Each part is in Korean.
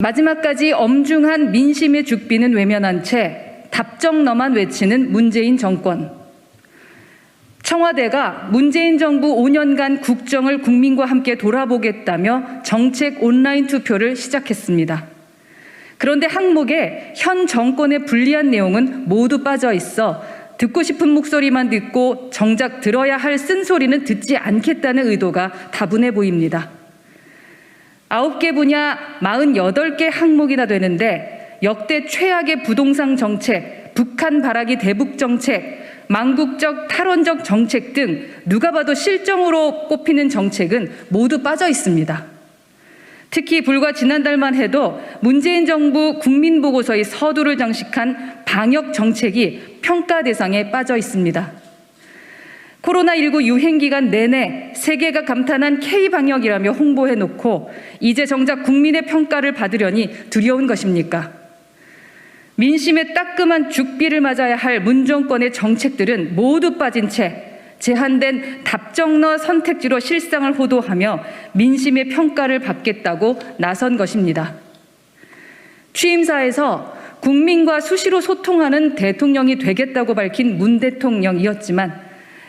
마지막까지 엄중한 민심의 죽비는 외면한 채 답정너만 외치는 문재인 정권. 청와대가 문재인 정부 5년간 국정을 국민과 함께 돌아보겠다며 정책 온라인 투표를 시작했습니다. 그런데 항목에 현 정권에 불리한 내용은 모두 빠져 있어 듣고 싶은 목소리만 듣고 정작 들어야 할 쓴소리는 듣지 않겠다는 의도가 다분해 보입니다. 9개 분야 48개 항목이나 되는데 역대 최악의 부동산 정책, 북한 발악이 대북 정책, 망국적 탈원적 정책 등 누가 봐도 실정으로 꼽히는 정책은 모두 빠져 있습니다. 특히 불과 지난달만 해도 문재인 정부 국민보고서의 서두를 장식한 방역 정책이 평가 대상에 빠져 있습니다. 코로나19 유행 기간 내내 세계가 감탄한 K방역이라며 홍보해놓고 이제 정작 국민의 평가를 받으려니 두려운 것입니까? 민심의 따끔한 죽비를 맞아야 할 문 정권의 정책들은 모두 빠진 채 제한된 답정너 선택지로 실상을 호도하며 민심의 평가를 받겠다고 나선 것입니다. 취임사에서 국민과 수시로 소통하는 대통령이 되겠다고 밝힌 문 대통령이었지만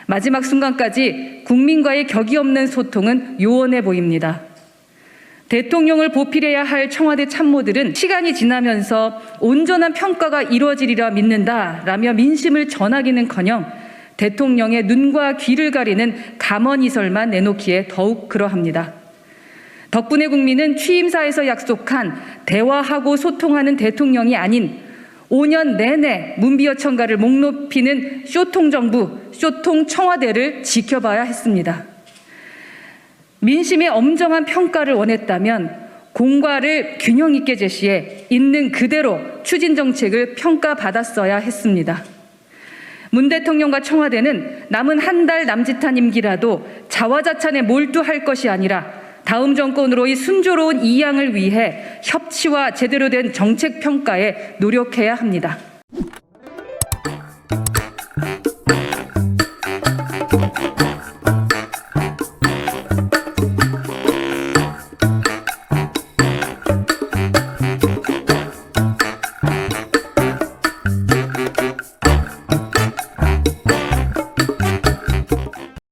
마지막 순간까지 국민과의 격이 없는 소통은 요원해 보입니다. 대통령을 보필해야 할 청와대 참모들은 시간이 지나면서 온전한 평가가 이루어지리라 믿는다라며 민심을 전하기는커녕 대통령의 눈과 귀를 가리는 감언이설만 내놓기에 더욱 그러합니다. 덕분에 국민은 취임사에서 약속한 대화하고 소통하는 대통령이 아닌 5년 내내 문비어천가를 목 높이는 쇼통정부, 쇼통청와대를 지켜봐야 했습니다. 민심의 엄정한 평가를 원했다면 공과를 균형 있게 제시해 있는 그대로 추진 정책을 평가받았어야 했습니다. 문 대통령과 청와대는 남은 한 달 남짓한 임기라도 자화자찬에 몰두할 것이 아니라 다음 정권으로의 순조로운 이양을 위해 협치와 제대로 된 정책 평가에 노력해야 합니다.